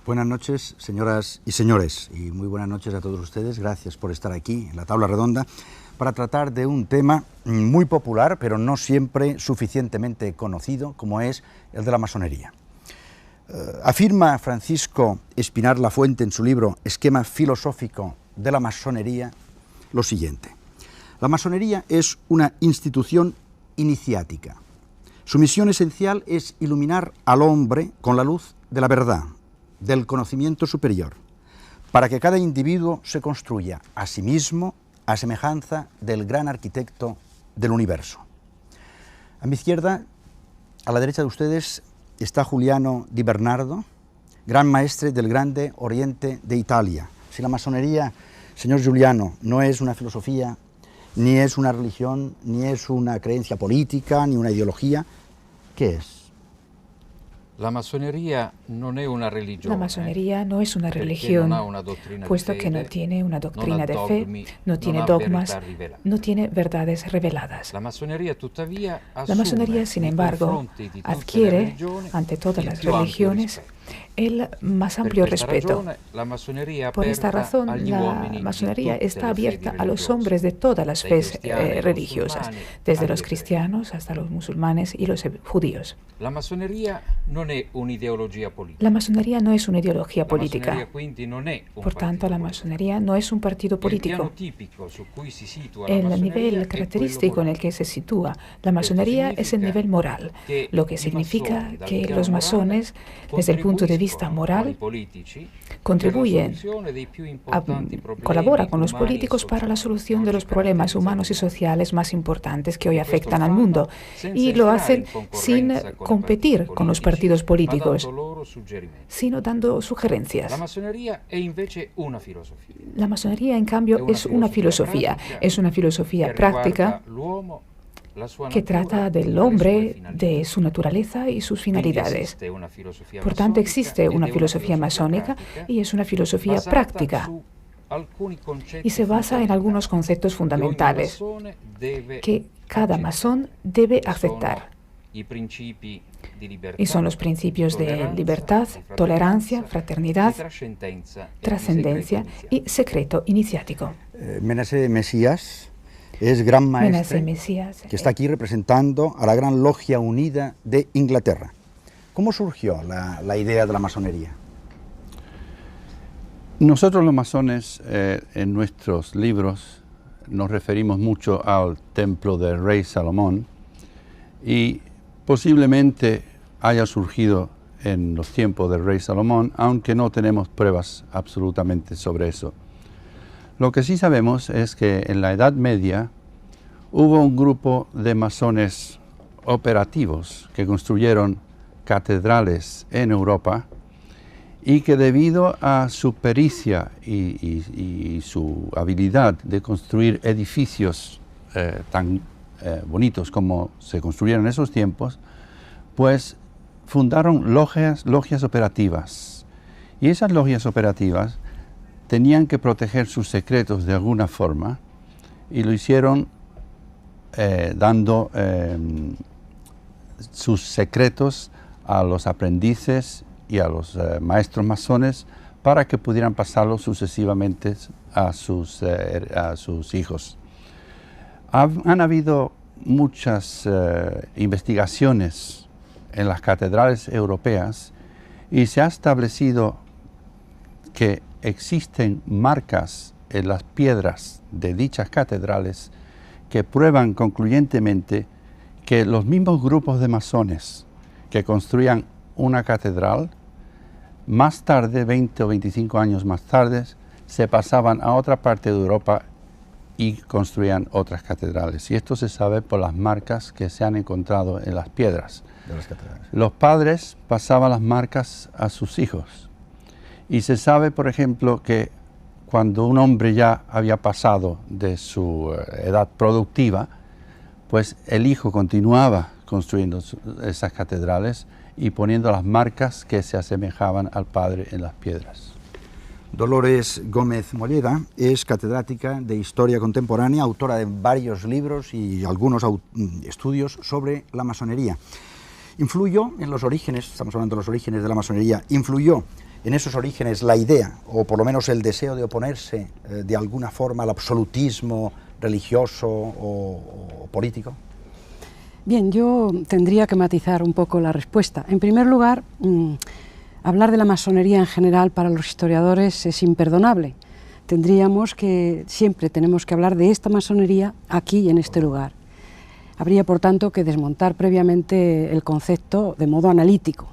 Buenas noches, señoras y señores, y muy buenas noches a todos ustedes. Gracias por estar aquí en la tabla redonda para tratar de un tema muy popular, pero no siempre suficientemente conocido, como es el de la masonería. Afirma Francisco Espinar Lafuente en su libro Esquema filosófico de la masonería lo siguiente: la masonería es una institución iniciática. Su misión esencial es iluminar al hombre con la luz de la verdad, del conocimiento superior, para que cada individuo se construya a sí mismo a semejanza del gran arquitecto del universo. A mi izquierda, a la derecha de ustedes, está Giuliano Di Bernardo, gran maestre del Grande Oriente de Italia. Si la masonería, señor Giuliano, no es una filosofía, ni es una religión, ni es una creencia política, ni una ideología, ¿qué es? La masonería no es una religión. La masonería no es una religión, puesto que no tiene una doctrina de fe, no tiene dogmas, no tiene verdades reveladas. La masonería, sin embargo, adquiere ante todas las religiones el más amplio respeto. Por esta razón, la masonería está abierta a los hombres de todas las fes religiosas, desde los cristianos hasta los musulmanes y los judíos. La masonería no es una ideología política. La masonería no es una ideología política. Por tanto, la masonería no es un partido político. El nivel característico en el que se sitúa la masonería es el nivel moral, lo que significa que los masones, desde el punto de vista moral, contribuyen, colaboran con los políticos para la solución de los problemas humanos y sociales más importantes que hoy afectan al mundo, y lo hacen sin competir con los partidos políticos, sino dando sugerencias. La masonería è invece una filosofia. La masonería, en cambio, es una filosofía práctica que trata del hombre, de su naturaleza y sus finalidades. Por tanto, existe una filosofía masónica y es una filosofía práctica y se basa en algunos conceptos fundamentales que cada masón debe aceptar. Y son los principios de libertad, tolerancia, fraternidad, trascendencia y secreto iniciático. Menace Mesías es gran maestre que está aquí representando a la Gran Logia Unida de Inglaterra. ¿Cómo surgió la idea de la masonería? Nosotros los masones en nuestros libros nos referimos mucho al templo del rey Salomón y posiblemente haya surgido en los tiempos del rey Salomón, aunque no tenemos pruebas absolutamente sobre eso. Lo que sí sabemos es que en la Edad Media hubo un grupo de masones operativos que construyeron catedrales en Europa y que debido a su pericia y su habilidad de construir edificios tan bonitos como se construyeron en esos tiempos, pues fundaron logias operativas. Y esas logias operativas tenían que proteger sus secretos de alguna forma y lo hicieron dando sus secretos a los aprendices y a los maestros masones para que pudieran pasarlos sucesivamente a sus hijos. Han habido muchas investigaciones en las catedrales europeas y se ha establecido que existen marcas en las piedras de dichas catedrales que prueban concluyentemente que los mismos grupos de masones que construían una catedral, más tarde, 20 o 25 años más tarde, se pasaban a otra parte de Europa y construían otras catedrales. Y esto se sabe por las marcas que se han encontrado en las piedras. De las catedrales. Los padres pasaban las marcas a sus hijos. Y se sabe, por ejemplo, que cuando un hombre ya había pasado de su edad productiva, pues el hijo continuaba construyendo esas catedrales y poniendo las marcas que se asemejaban al padre en las piedras. Dolores Gómez Molleda es catedrática de Historia Contemporánea, autora de varios libros y algunos estudios sobre la masonería. ¿Influyó en los orígenes, estamos hablando de los orígenes de la masonería, influyó en esos orígenes la idea, o por lo menos el deseo de oponerse de alguna forma al absolutismo religioso o político? Bien, yo tendría que matizar un poco la respuesta. En primer lugar, hablar de la masonería en general para los historiadores es imperdonable. Siempre tenemos que hablar de esta masonería aquí, en este lugar. Habría, por tanto, que desmontar previamente el concepto de modo analítico.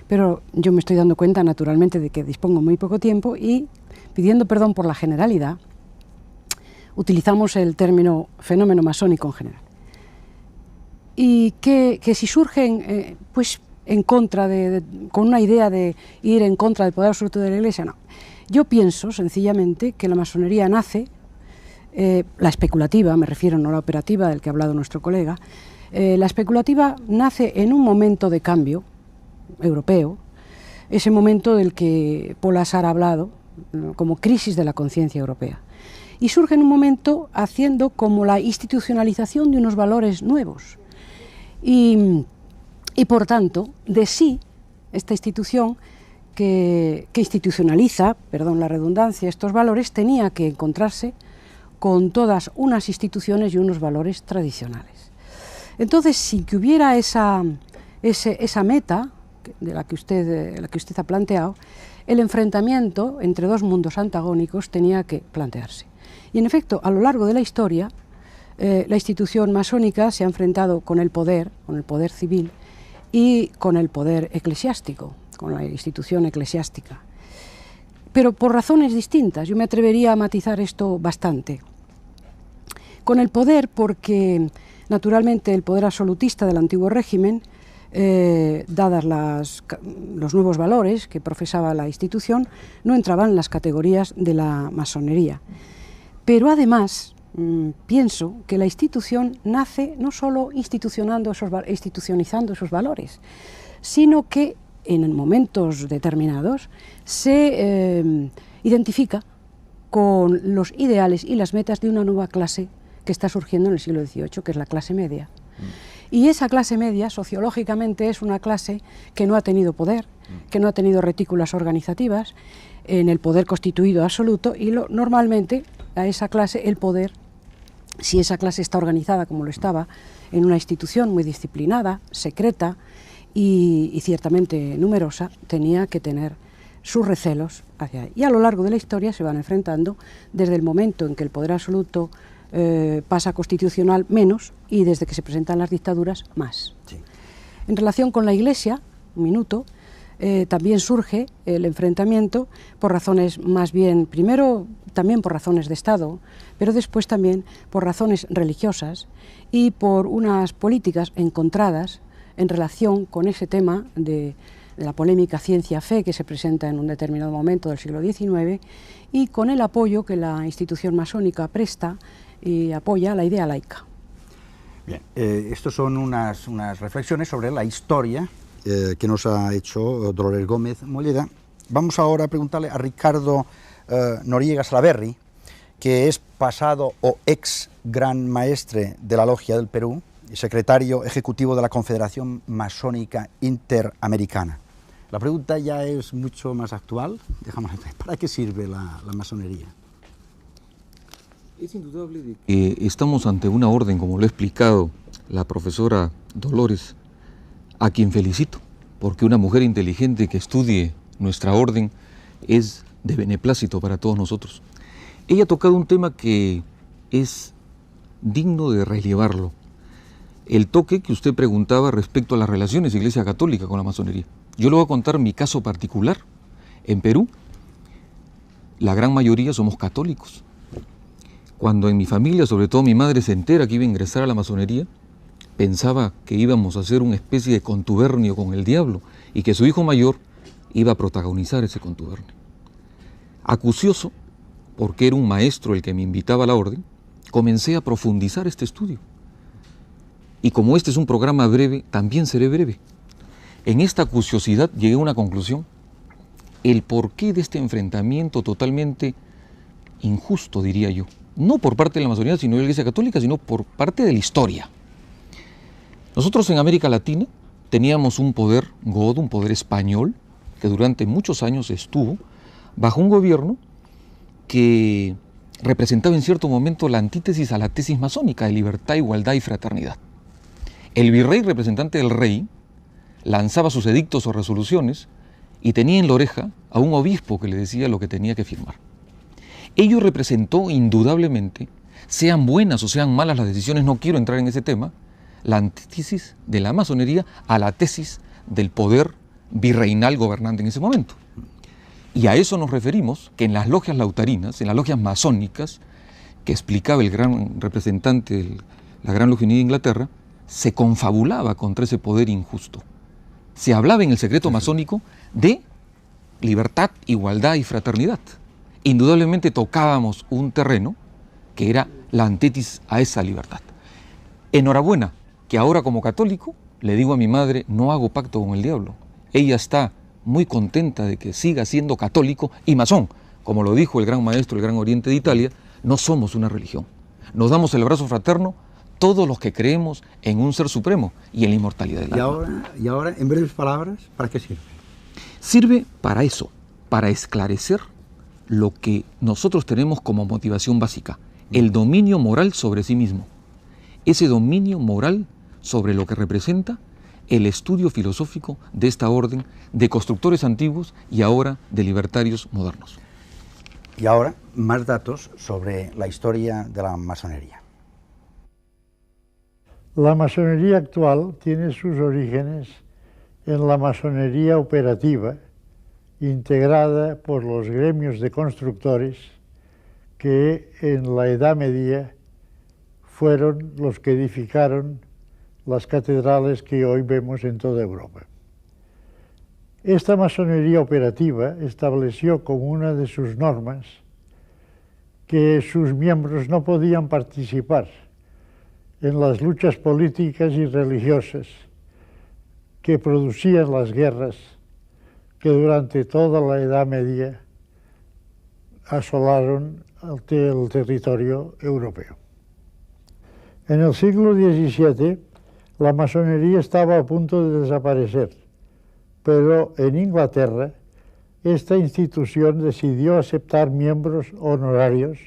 Pero yo me estoy dando cuenta, naturalmente, de que dispongo muy poco tiempo y, pidiendo perdón por la generalidad, utilizamos el término fenómeno masónico en general. Y que si surgen, pues, en contra con una idea de ir en contra del poder absoluto de la Iglesia, no. Yo pienso, sencillamente, que la masonería nace, la especulativa, me refiero, no la operativa del que ha hablado nuestro colega, la especulativa nace en un momento de cambio europeo, ese momento del que Paul Assar ha hablado, como crisis de la conciencia europea. Y surge en un momento haciendo como la institucionalización de unos valores nuevos. Y por tanto, de sí, esta institución que institucionaliza, perdón la redundancia, estos valores, tenía que encontrarse con todas unas instituciones y unos valores tradicionales. Entonces, sin que hubiera esa meta de la que usted ha planteado, el enfrentamiento entre dos mundos antagónicos tenía que plantearse. Y en efecto, a lo largo de la historia, la institución masónica se ha enfrentado con el poder civil y con el poder eclesiástico, con la institución eclesiástica. Pero por razones distintas, yo me atrevería a matizar esto bastante. Con el poder porque, naturalmente, el poder absolutista del antiguo régimen, dadas los nuevos valores que profesaba la institución, no entraban en las categorías de la masonería. Pero además, pienso que la institución nace no solo institucionalizando esos valores, sino que en momentos determinados se identifica con los ideales y las metas de una nueva clase que está surgiendo en el siglo XVIII, que es la clase media. Y esa clase media, sociológicamente, es una clase que no ha tenido poder, que no ha tenido retículas organizativas, en el poder constituido absoluto, y normalmente a esa clase el poder, si esa clase está organizada como lo estaba, en una institución muy disciplinada, secreta y ciertamente numerosa, tenía que tener sus recelos hacia ahí. Y a lo largo de la historia se van enfrentando desde el momento en que el poder absoluto pasa constitucional menos y desde que se presentan las dictaduras más. Sí. En relación con la Iglesia, un minuto, también surge el enfrentamiento por razones más bien, primero también por razones de Estado, pero después también por razones religiosas y por unas políticas encontradas en relación con ese tema de la polémica ciencia-fe que se presenta en un determinado momento del siglo XIX y con el apoyo que la institución masónica presta y apoya la idea laica. Bien, estos son unas reflexiones sobre la historia que nos ha hecho Dolores Gómez Molleda. Vamos ahora a preguntarle a Ricardo Noriega Salaverry, que es pasado o ex gran maestre de la Logia del Perú y secretario ejecutivo de la Confederación Masónica Interamericana. La pregunta ya es mucho más actual. ¿Para qué sirve la masonería? Es indudable de que estamos ante una orden, como lo ha explicado la profesora Dolores, a quien felicito, porque una mujer inteligente que estudie nuestra orden es de beneplácito para todos nosotros. Ella ha tocado un tema que es digno de relevarlo, el toque que usted preguntaba respecto a las relaciones Iglesia Católica con la masonería. Yo le voy a contar mi caso particular. En Perú, la gran mayoría somos católicos. Cuando en mi familia, sobre todo mi madre, se entera que iba a ingresar a la masonería, pensaba que íbamos a hacer una especie de contubernio con el diablo y que su hijo mayor iba a protagonizar ese contubernio. Acucioso, porque era un maestro el que me invitaba a la orden, comencé a profundizar este estudio. Y como este es un programa breve, también seré breve. En esta acuciosidad llegué a una conclusión: el porqué de este enfrentamiento totalmente injusto, diría yo, no por parte de la masonería, sino de la Iglesia Católica, sino por parte de la historia. Nosotros en América Latina teníamos un poder godo, un poder español, que durante muchos años estuvo bajo un gobierno que representaba en cierto momento la antítesis a la tesis masónica de libertad, igualdad y fraternidad. El virrey, representante del rey, lanzaba sus edictos o resoluciones y tenía en la oreja a un obispo que le decía lo que tenía que firmar. Ello representó indudablemente, sean buenas o sean malas las decisiones, no quiero entrar en ese tema, la antítesis de la masonería a la tesis del poder virreinal gobernante en ese momento. Y a eso nos referimos, que en las logias lautarinas, en las logias masónicas, que explicaba el gran representante de la Gran Logia Unida de Inglaterra, se confabulaba contra ese poder injusto. Se hablaba en el secreto masónico de libertad, igualdad y fraternidad. Indudablemente tocábamos un terreno que era la antítesis a esa libertad. Enhorabuena, que ahora como católico le digo a mi madre, no hago pacto con el diablo. Ella está muy contenta de que siga siendo católico y masón. Como lo dijo el gran maestro del Gran Oriente de Italia, no somos una religión. Nos damos el abrazo fraterno todos los que creemos en un ser supremo y en la inmortalidad del alma. Y ahora, en breves palabras, ¿para qué sirve? Sirve para eso, para esclarecer lo que nosotros tenemos como motivación básica, el dominio moral sobre sí mismo. Ese dominio moral sobre lo que representa el estudio filosófico de esta orden de constructores antiguos y ahora de libertarios modernos. Y ahora, más datos sobre la historia de la masonería. La masonería actual tiene sus orígenes en la masonería operativa, integrada por los gremios de constructores que en la Edad Media fueron los que edificaron las catedrales que hoy vemos en toda Europa. Esta masonería operativa estableció como una de sus normas que sus miembros no podían participar en las luchas políticas y religiosas que producían las guerras que durante toda la Edad Media asolaron el territorio europeo. En el siglo XVII, la masonería estaba a punto de desaparecer, pero en Inglaterra esta institución decidió aceptar miembros honorarios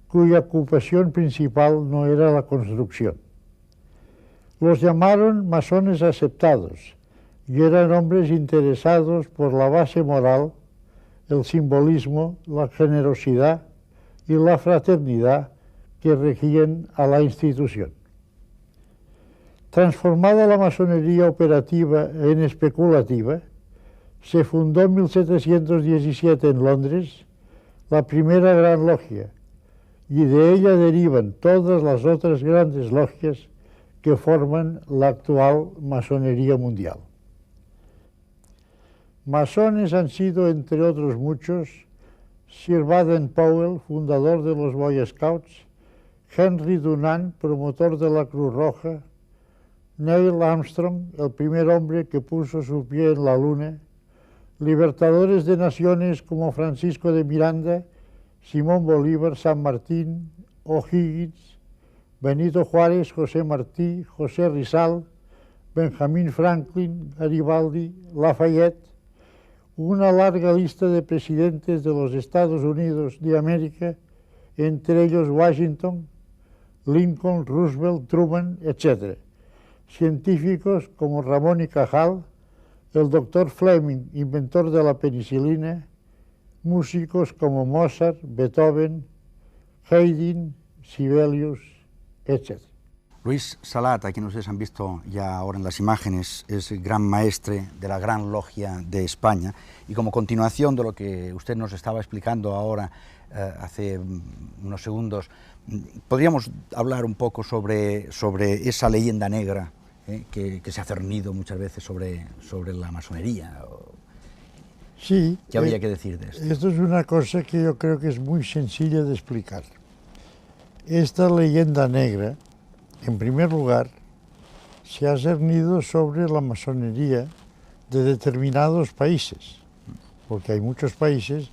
cuya ocupación principal no era la construcción. Los llamaron masones aceptados y eran hombres interesados por la base moral, el simbolismo, la generosidad y la fraternidad que regían a la institución. Transformada la masonería operativa en especulativa, se fundó en 1717 en Londres la primera gran logia, y de ella derivan todas las otras grandes logias que forman la actual masonería mundial. Masones han sido, entre otros muchos, Sir Baden-Powell, fundador de los Boy Scouts, Henry Dunant, promotor de la Cruz Roja, Neil Armstrong, el primer hombre que puso su pie en la Luna, libertadores de naciones como Francisco de Miranda, Simón Bolívar, San Martín, O'Higgins, Benito Juárez, José Martí, José Rizal, Benjamin Franklin, Garibaldi, Lafayette, una larga lista de presidentes de los Estados Unidos de América, entre ellos Washington, Lincoln, Roosevelt, Truman, etc. Científicos como Ramón y Cajal, el doctor Fleming, inventor de la penicilina, músicos como Mozart, Beethoven, Haydn, Sibelius, etc. Luis Salat, a quien ustedes han visto ya ahora en las imágenes, es el gran maestre de la Gran Logia de España, y como continuación de lo que usted nos estaba explicando ahora hace unos segundos, podríamos hablar un poco sobre esa leyenda negra que se ha cernido muchas veces sobre la masonería. Sí. ¿Qué habría que decir de esto? Esto es una cosa que yo creo que es muy sencilla de explicar. Esta leyenda negra, en primer lugar, se ha cernido sobre la masonería de determinados países, porque hay muchos países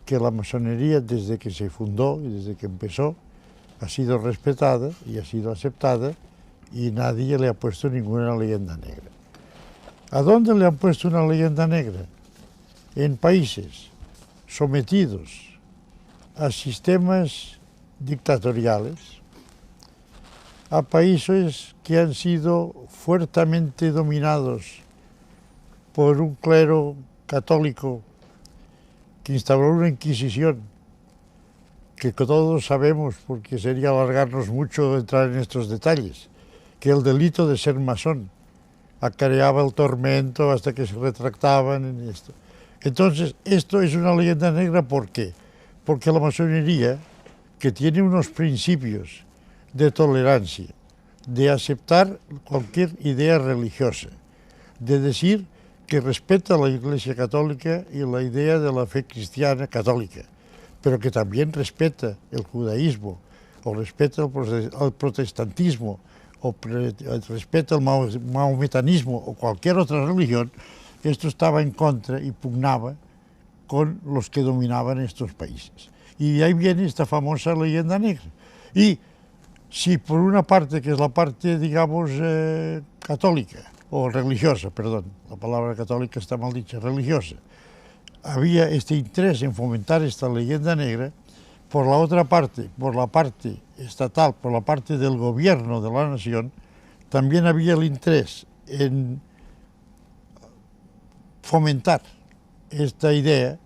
que la masonería, desde que se fundó y desde que empezó, ha sido respetada y ha sido aceptada, y nadie le ha puesto ninguna leyenda negra. ¿A dónde le han puesto una leyenda negra? En países sometidos a sistemas dictatoriales, a países que han sido fuertemente dominados por un clero católico que instauró una inquisición, que todos sabemos, porque sería alargarnos mucho entrar en estos detalles, que el delito de ser masón acarreaba el tormento hasta que se retractaban en esto. Entonces, esto es una leyenda negra, ¿por qué? Porque la masonería, que tiene unos principios de tolerancia, de aceptar cualquier idea religiosa, de decir que respeta la Iglesia Católica y la idea de la fe cristiana católica, pero que también respeta el judaísmo, o respeta el protestantismo, o respeta el mahometanismo, o cualquier otra religión. Esto estaba en contra y pugnaba con los que dominaban estos países. Y ahí viene esta famosa leyenda negra. Y si por una parte, que es la parte, digamos, católica, o religiosa, perdón, la palabra católica está mal dicha, religiosa, había este interés en fomentar esta leyenda negra, por la otra parte, por la parte estatal, por la parte del gobierno de la nación, también había el interés en fomentar esta idea,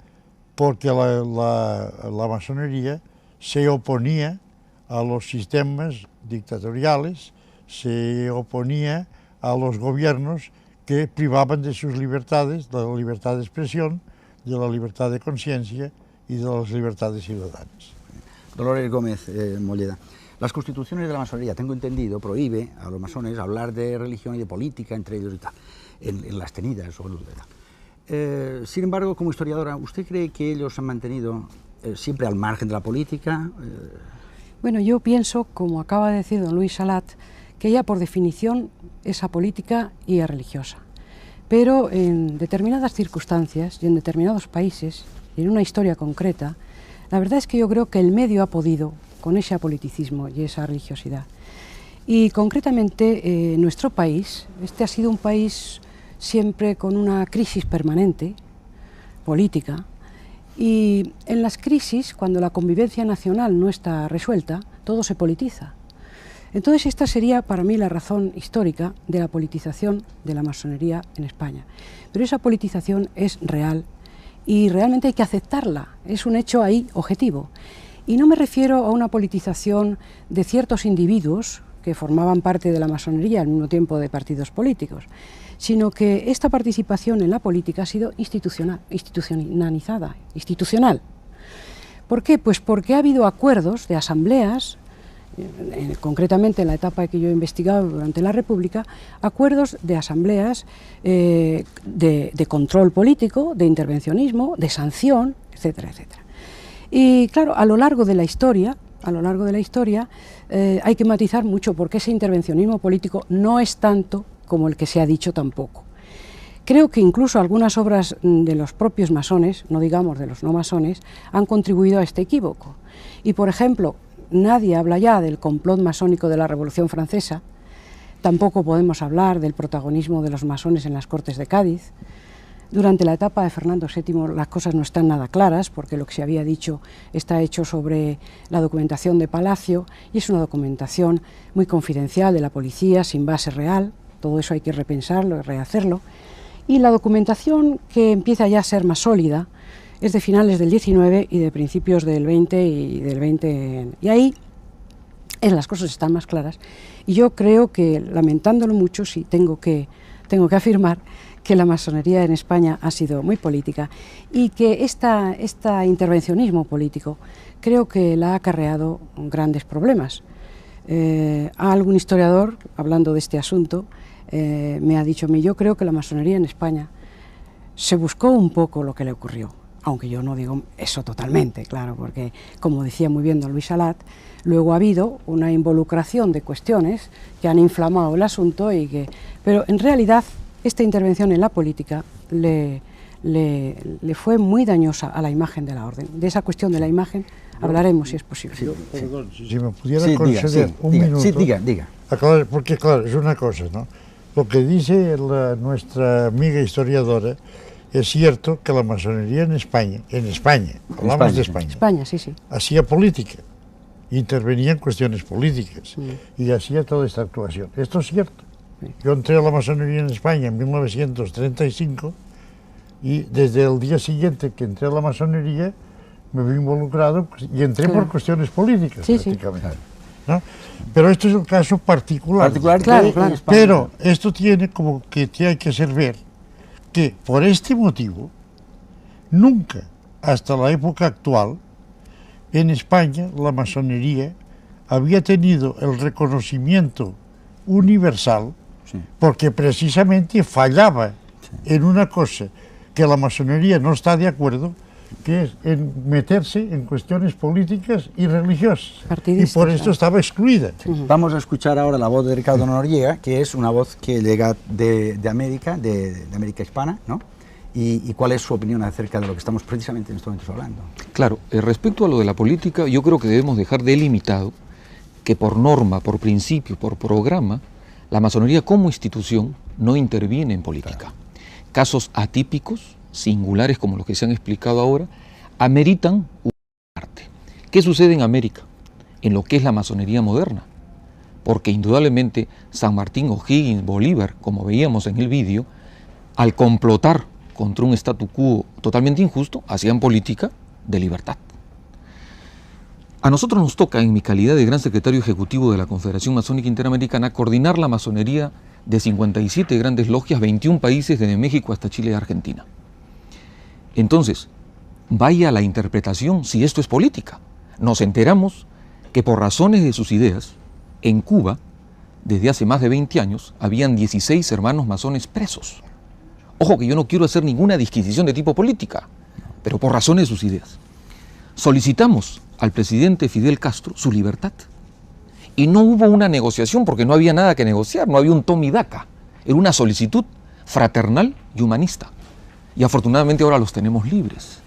porque la masonería se oponía a los sistemas dictatoriales, se oponía a los gobiernos que privaban de sus libertades, de la libertad de expresión, de la libertad de conciencia y de las libertades ciudadanas. Dolores Gómez Molleda, las constituciones de la masonería, tengo entendido, prohíbe a los masones hablar de religión y de política entre ellos y tal, en las tenidas o en tal. Sin embargo, como historiadora, ¿usted cree que ellos han mantenido siempre al margen de la política? Bueno, yo pienso, como acaba de decir don Luis Salat, que ella por definición es apolítica y religiosa. Pero en determinadas circunstancias y en determinados países, y en una historia concreta, la verdad es que yo creo que el medio ha podido con ese apoliticismo y esa religiosidad. Y concretamente nuestro país, este ha sido un país siempre con una crisis permanente, política, y en las crisis, cuando la convivencia nacional no está resuelta, todo se politiza. Entonces esta sería para mí la razón histórica de la politización de la masonería en España. Pero esa politización es real y realmente hay que aceptarla, es un hecho ahí objetivo. Y no me refiero a una politización de ciertos individuos que formaban parte de la masonería al mismo tiempo de partidos políticos, sino que esta participación en la política ha sido institucionalizada, institucional. ¿Por qué? Pues porque ha habido acuerdos de asambleas, concretamente en la etapa que yo he investigado durante la República, acuerdos de asambleas de control político, de intervencionismo, de sanción, etcétera, etcétera. Y claro, a lo largo de la historia hay que matizar mucho, porque ese intervencionismo político no es tanto como el que se ha dicho tampoco. Creo que incluso algunas obras de los propios masones, no digamos de los no masones, han contribuido a este equívoco. Y por ejemplo, nadie habla ya del complot masónico de la Revolución Francesa, tampoco podemos hablar del protagonismo de los masones en las Cortes de Cádiz. Durante la etapa de Fernando VII las cosas no están nada claras, porque lo que se había dicho está hecho sobre la documentación de Palacio, y es una documentación muy confidencial de la policía, sin base real. Todo eso hay que repensarlo y rehacerlo. Y la documentación que empieza ya a ser más sólida es de finales del XIX y de principios del XX y del XX. Y ahí las cosas están más claras. Y yo creo que, lamentándolo mucho, sí tengo que afirmar que la masonería en España ha sido muy política y que este intervencionismo político creo que la ha acarreado grandes problemas. Algún historiador, hablando de este asunto, me ha dicho a mí, yo creo que la masonería en España se buscó un poco lo que le ocurrió, aunque yo no digo eso totalmente, claro, porque, como decía muy bien don Luis Salat, luego ha habido una involucración de cuestiones que han inflamado el asunto, pero en realidad esta intervención en la política le fue muy dañosa a la imagen de la orden. De esa cuestión de la imagen hablaremos, si es posible. Perdón, si me pudiera conceder un minuto. Sí, diga. Aclarar, porque claro, es una cosa, ¿no? Lo que dice nuestra amiga historiadora, es cierto que la masonería en España, hablamos de España. España, sí. Hacía política, intervenía en cuestiones políticas y hacía toda esta actuación. Esto es cierto. Yo entré a la masonería en España en 1935 y desde el día siguiente que entré a la masonería me vi involucrado y entré por cuestiones políticas prácticamente. ¿No? Pero esto es el caso particular. Claro. Pero esto tiene como que hay que hacer ver que por este motivo nunca hasta la época actual en España la masonería había tenido el reconocimiento universal porque precisamente fallaba en una cosa que la masonería no está de acuerdo, que es en meterse en cuestiones políticas y religiosas. Y por esto estaba excluida. Vamos a escuchar ahora la voz de Ricardo Noriega, que es una voz que llega de América, de América hispana, ¿no? Y cuál es su opinión acerca de lo que estamos precisamente en estos momentos hablando. Claro, respecto a lo de la política, yo creo que debemos dejar delimitado que por norma, por principio, por programa, la masonería como institución no interviene en política. Claro. Casos atípicos, singulares como los que se han explicado ahora, ameritan una parte. ¿Qué sucede en América? En lo que es la masonería moderna. Porque indudablemente San Martín, O'Higgins, Bolívar, como veíamos en el vídeo, al complotar contra un statu quo totalmente injusto, hacían política de libertad. A nosotros nos toca, en mi calidad de gran secretario ejecutivo de la Confederación Masónica Interamericana, coordinar la masonería de 57 grandes logias, 21 países desde México hasta Chile y Argentina. Entonces, vaya la interpretación si esto es política. Nos enteramos que por razones de sus ideas, en Cuba, desde hace más de 20 años, habían 16 hermanos masones presos. Ojo que yo no quiero hacer ninguna disquisición de tipo política, pero por razones de sus ideas. Solicitamos al presidente Fidel Castro su libertad. Y no hubo una negociación porque no había nada que negociar, no había un toma y daca. Era una solicitud fraternal y humanista. Y afortunadamente ahora los tenemos libres.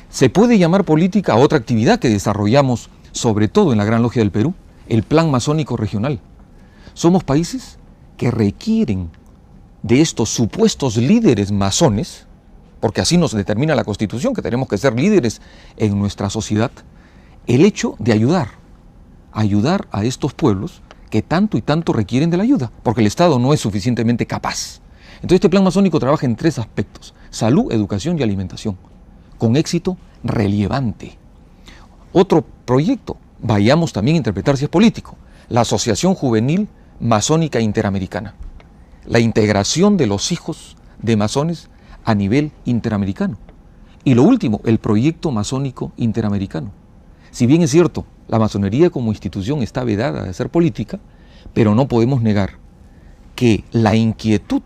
Se puede llamar política a otra actividad que desarrollamos, sobre todo en la Gran Logia del Perú, el Plan Masónico Regional. Somos países que requieren de estos supuestos líderes masones, porque así nos determina la Constitución, que tenemos que ser líderes en nuestra sociedad, el hecho de ayudar a estos pueblos que tanto y tanto requieren de la ayuda, porque el Estado no es suficientemente capaz. Entonces este plan masónico trabaja en 3 aspectos: salud, educación y alimentación, con éxito relevante. Otro proyecto, vayamos también a interpretar si es político, la Asociación Juvenil Masónica Interamericana, la integración de los hijos de masones a nivel interamericano. Y lo último, el proyecto masónico interamericano. Si bien es cierto, la masonería como institución está vedada de ser política, pero no podemos negar que la inquietud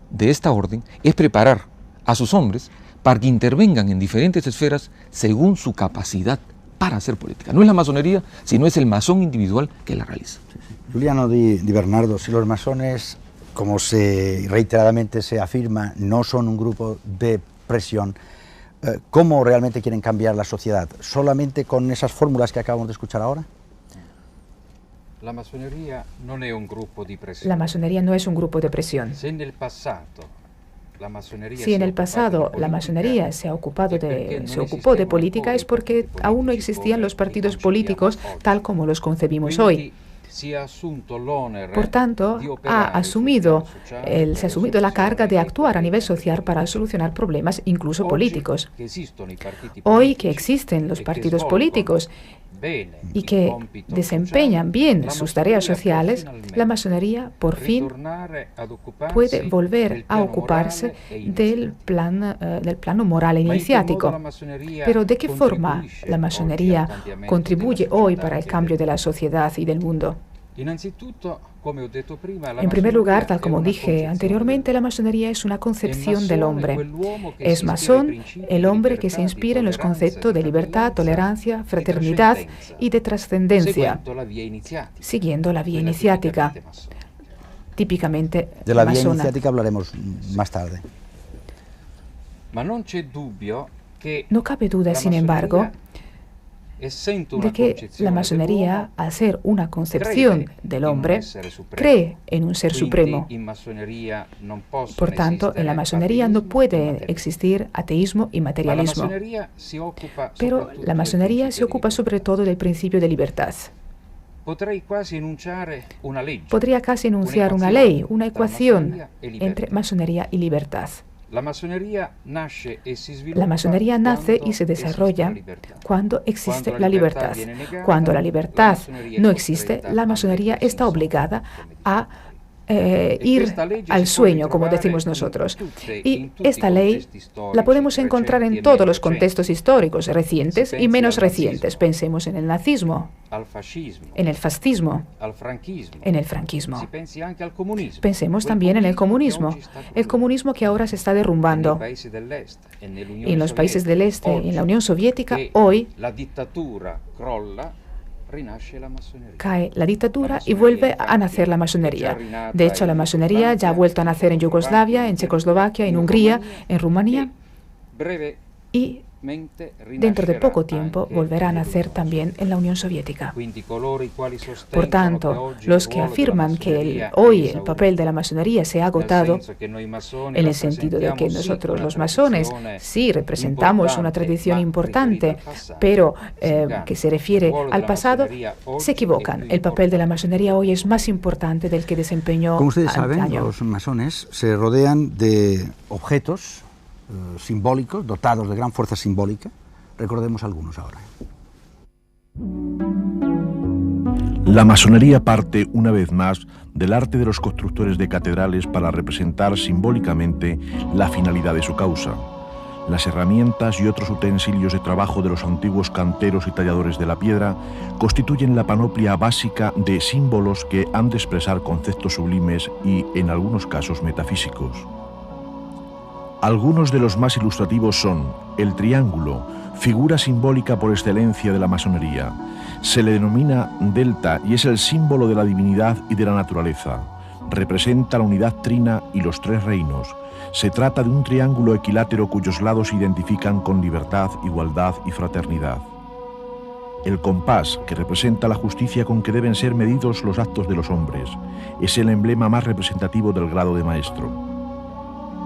de esta orden es preparar a sus hombres para que intervengan en diferentes esferas según su capacidad para hacer política. No es la masonería, sino es el masón individual que la realiza. Giuliano Di Bernardo, si los masones, como reiteradamente se afirma, no son un grupo de presión, ¿cómo realmente quieren cambiar la sociedad? ¿Solamente con esas fórmulas que acabamos de escuchar ahora? La masonería no es un grupo de presión. La masonería no es un grupo de presión. Si en el pasado la masonería se ocupó de política, es porque aún no existían los partidos políticos tal como los concebimos hoy. Por tanto, se ha asumido la carga de actuar a nivel social para solucionar problemas incluso políticos. Hoy que existen los partidos políticos y que desempeñan bien sus tareas sociales, la masonería por fin puede volver a ocuparse del plano moral e iniciático. Pero ¿de qué forma la masonería contribuye hoy para el cambio de la sociedad y del mundo? En primer lugar, tal como dije anteriormente, la masonería es una concepción del hombre. Es masón el hombre que se inspira en los conceptos de libertad, tolerancia, fraternidad y de trascendencia, siguiendo la vía iniciática, típicamente de la vía masona. iniciática hablaremos más tarde. No cabe duda, sin embargo, de que la masonería, al ser una concepción del hombre, cree en un ser supremo. Por tanto, en la masonería no puede existir ateísmo y materialismo. Pero la masonería se ocupa sobre todo del principio de libertad. Podría casi enunciar una ley, una ecuación entre masonería y libertad. La masonería nace y se desarrolla cuando existe la libertad. Cuando la libertad no existe, la masonería está obligada a ir al sueño, como decimos nosotros. Y esta ley la podemos encontrar en todos los contextos históricos, recientes y menos recientes. Pensemos en el nazismo, en el fascismo, en el franquismo. Pensemos también en el comunismo que ahora se está derrumbando. Y en los países del este, en la Unión Soviética, hoy cae la dictadura y vuelve a nacer la masonería. De hecho, la masonería ya ha vuelto a nacer en Yugoslavia, en Checoslovaquia, en Hungría, en Rumanía y dentro de poco tiempo volverá a nacer también en la Unión Soviética. Por tanto, los que afirman que hoy el papel de la masonería se ha agotado, en el sentido de que nosotros los masones sí representamos una tradición importante, pero que se refiere al pasado, se equivocan. El papel de la masonería hoy es más importante del que desempeñó Como ustedes saben, antaño. los masones se rodean de objetos simbólicos, dotados de gran fuerza simbólica. Recordemos algunos ahora. La masonería parte una vez más del arte de los constructores de catedrales para representar simbólicamente la finalidad de su causa. Las herramientas y otros utensilios de trabajo de los antiguos canteros y talladores de la piedra constituyen la panoplia básica de símbolos que han de expresar conceptos sublimes y, en algunos casos, metafísicos. Algunos de los más ilustrativos son el triángulo, figura simbólica por excelencia de la masonería. Se le denomina delta y es el símbolo de la divinidad y de la naturaleza. Representa la unidad trina y los tres reinos. Se trata de un triángulo equilátero cuyos lados se identifican con libertad, igualdad y fraternidad. El compás, que representa la justicia con que deben ser medidos los actos de los hombres, es el emblema más representativo del grado de maestro.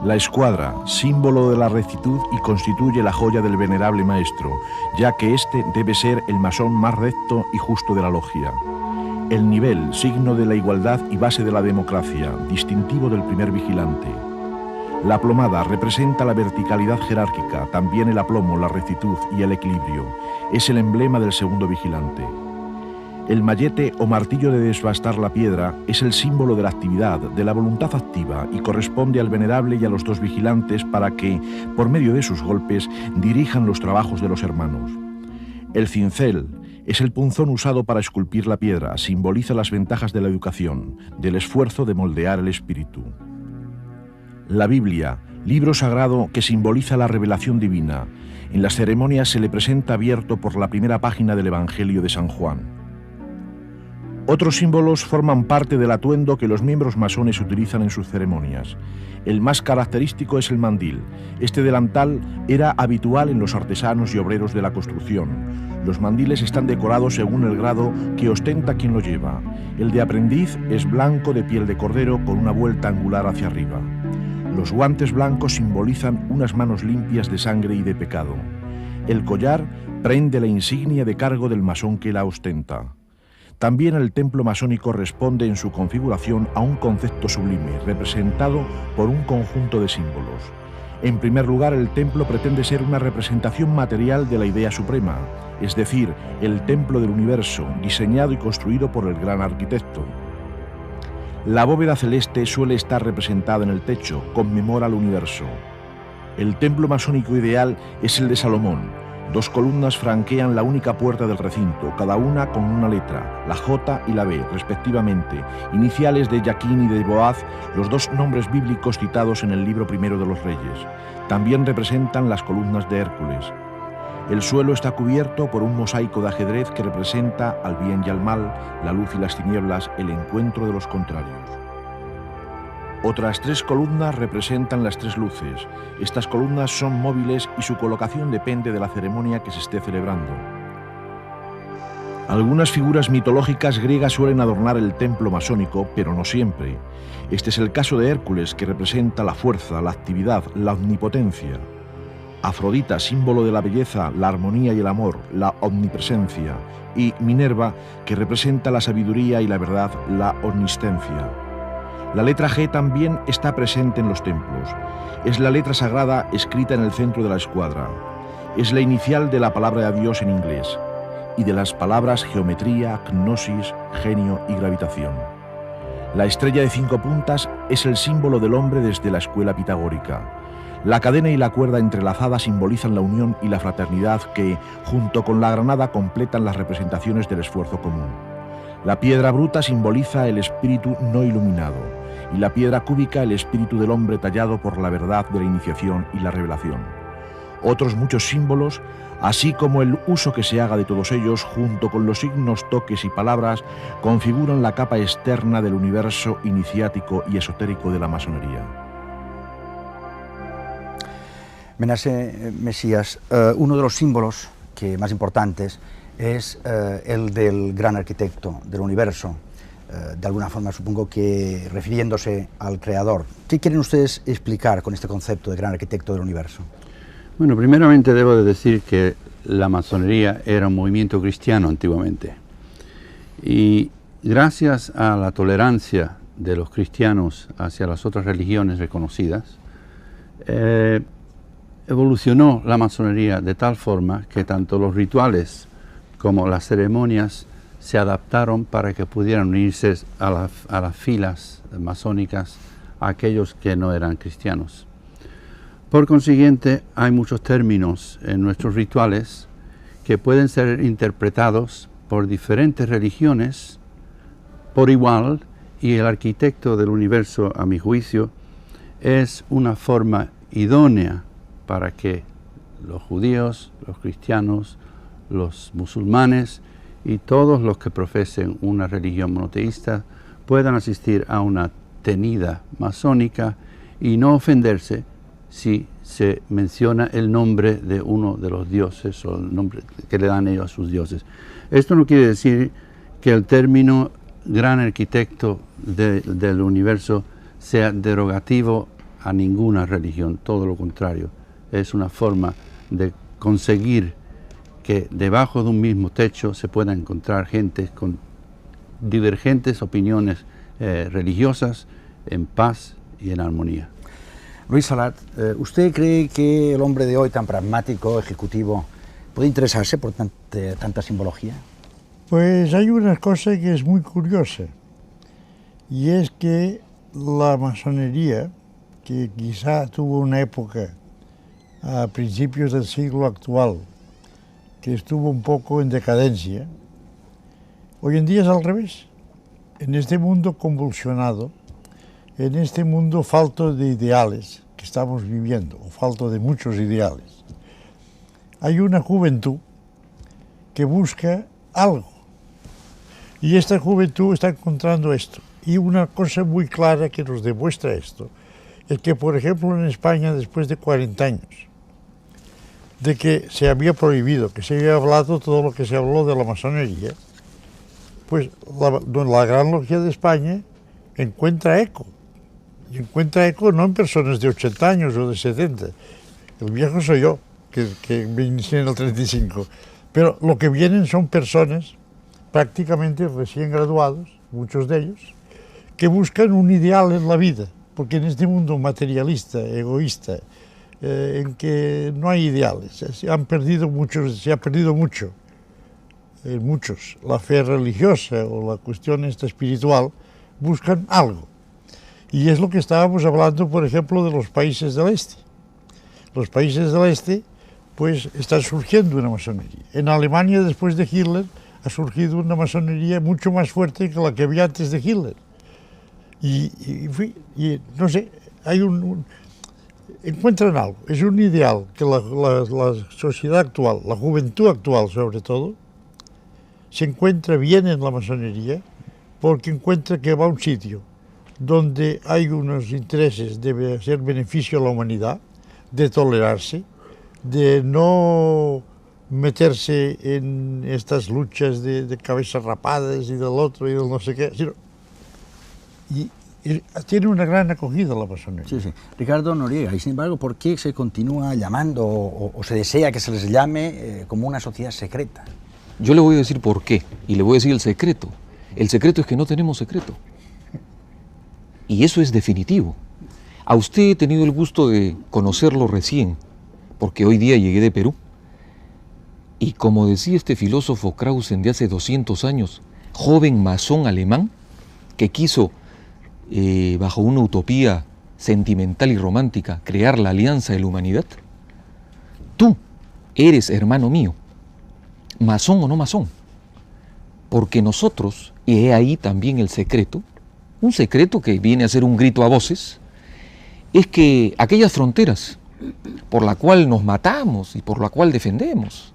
La escuadra, símbolo de la rectitud y constituye la joya del venerable maestro, ya que éste debe ser el masón más recto y justo de la logia. El nivel, signo de la igualdad y base de la democracia, distintivo del primer vigilante. La plomada representa la verticalidad jerárquica, también el aplomo, la rectitud y el equilibrio. Es el emblema del segundo vigilante. El mallete o martillo de desbastar la piedra es el símbolo de la actividad, de la voluntad activa y corresponde al venerable y a los dos vigilantes para que, por medio de sus golpes, dirijan los trabajos de los hermanos. El cincel es el punzón usado para esculpir la piedra, simboliza las ventajas de la educación, del esfuerzo de moldear el espíritu. La Biblia, libro sagrado que simboliza la revelación divina. En las ceremonias se le presenta abierto por la primera página del Evangelio de San Juan. Otros símbolos forman parte del atuendo que los miembros masones utilizan en sus ceremonias. El más característico es el mandil. Este delantal era habitual en los artesanos y obreros de la construcción. Los mandiles están decorados según el grado que ostenta quien lo lleva. El de aprendiz es blanco de piel de cordero con una vuelta angular hacia arriba. Los guantes blancos simbolizan unas manos limpias de sangre y de pecado. El collar prende la insignia de cargo del masón que la ostenta. También el templo masónico responde en su configuración a un concepto sublime, representado por un conjunto de símbolos. En primer lugar, el templo pretende ser una representación material de la idea suprema, es decir, el templo del universo, diseñado y construido por el gran arquitecto. La bóveda celeste suele estar representada en el techo, conmemora al universo. El templo masónico ideal es el de Salomón. 2 columnas franquean la única puerta del recinto, cada una con una letra, la J y la B, respectivamente, iniciales de Jaquín y de Boaz, los 2 nombres bíblicos citados en el libro primero de los Reyes. También representan las columnas de Hércules. El suelo está cubierto por un mosaico de ajedrez que representa al bien y al mal, la luz y las tinieblas, el encuentro de los contrarios. Otras 3 columnas representan las 3 luces. Estas columnas son móviles y su colocación depende de la ceremonia que se esté celebrando. Algunas figuras mitológicas griegas suelen adornar el templo masónico, pero no siempre. Este es el caso de Hércules, que representa la fuerza, la actividad, la omnipotencia. Afrodita, símbolo de la belleza, la armonía y el amor, la omnipresencia. Y Minerva, que representa la sabiduría y la verdad, la omnistencia. La letra G también está presente en los templos. Es la letra sagrada escrita en el centro de la escuadra. Es la inicial de la palabra de Dios en inglés y de las palabras geometría, gnosis, genio y gravitación. La estrella de 5 puntas es el símbolo del hombre desde la escuela pitagórica. La cadena y la cuerda entrelazada simbolizan la unión y la fraternidad que, junto con la granada, completan las representaciones del esfuerzo común. La piedra bruta simboliza el espíritu no iluminado y la piedra cúbica el espíritu del hombre tallado por la verdad de la iniciación y la revelación. Otros muchos símbolos, así como el uso que se haga de todos ellos, junto con los signos, toques y palabras, configuran la capa externa del universo iniciático y esotérico de la masonería. Menace Mesías, uno de los símbolos más importantes es el del gran arquitecto del universo, de alguna forma supongo que refiriéndose al creador. ¿Qué quieren ustedes explicar con este concepto de gran arquitecto del universo? Bueno, primeramente debo de decir que la masonería era un movimiento cristiano antiguamente y gracias a la tolerancia de los cristianos hacia las otras religiones reconocidas, evolucionó la masonería de tal forma que tanto los rituales como las ceremonias se adaptaron para que pudieran unirse a las filas masónicas a aquellos que no eran cristianos. Por consiguiente, hay muchos términos en nuestros rituales que pueden ser interpretados por diferentes religiones por igual, y el arquitecto del universo, a mi juicio, es una forma idónea para que los judíos, los cristianos, los musulmanes y todos los que profesen una religión monoteísta puedan asistir a una tenida masónica y no ofenderse si se menciona el nombre de uno de los dioses o el nombre que le dan ellos a sus dioses. Esto no quiere decir que el término gran arquitecto del universo sea derogativo a ninguna religión, todo lo contrario. Es una forma de conseguir que debajo de un mismo techo se puedan encontrar gente con divergentes opiniones religiosas en paz y en armonía. Luis Salat, ¿usted cree que el hombre de hoy tan pragmático, ejecutivo, puede interesarse por tanta simbología? Pues hay una cosa que es muy curiosa, y es que la masonería, que quizá tuvo una época a principios del siglo actual, que estuvo un poco en decadencia, hoy en día es al revés. En este mundo convulsionado, en este mundo falto de ideales que estamos viviendo, o falto de muchos ideales, hay una juventud que busca algo. Y esta juventud está encontrando esto. Y una cosa muy clara que nos demuestra esto es que, por ejemplo, en España, después de 40 años, de que se había prohibido, que se había hablado todo lo que se habló de la masonería, pues la Gran Logia de España encuentra eco. Y encuentra eco no en personas de 80 años o de 70. El viejo soy yo, que me inicié en el 35. Pero lo que vienen son personas prácticamente recién graduados, muchos de ellos, que buscan un ideal en la vida, porque en este mundo materialista, egoísta, en que no hay ideales. Se ha perdido mucho en muchos. La fe religiosa o la cuestión esta espiritual buscan algo. Y es lo que estábamos hablando, por ejemplo, de los países del este. Los países del este, pues, está surgiendo una masonería. En Alemania, después de Hitler, ha surgido una masonería mucho más fuerte que la que había antes de Hitler. Y no sé, hay encuentran algo. Es un ideal que la sociedad actual, la juventud actual sobre todo, se encuentra bien en la masonería porque encuentra que va a un sitio donde hay unos intereses de hacer beneficio a la humanidad, de tolerarse, de no meterse en estas luchas de cabezas rapadas y del otro y del no sé qué, sino, y tiene una gran acogida la masonería. Sí, sí. Ricardo Noriega, y sin embargo, ¿por qué se continúa llamando o se desea que se les llame como una sociedad secreta? Yo le voy a decir por qué, y le voy a decir el secreto. El secreto es que no tenemos secreto. Y eso es definitivo. A usted he tenido el gusto de conocerlo recién, porque hoy día llegué de Perú. Y como decía este filósofo Krausen de hace 200 años, joven masón alemán, que quiso, bajo una utopía sentimental y romántica, crear la alianza de la humanidad, tú eres hermano mío, masón o no masón, porque nosotros, y he ahí también el secreto, un secreto que viene a ser un grito a voces, es que aquellas fronteras por la cual nos matamos y por la cual defendemos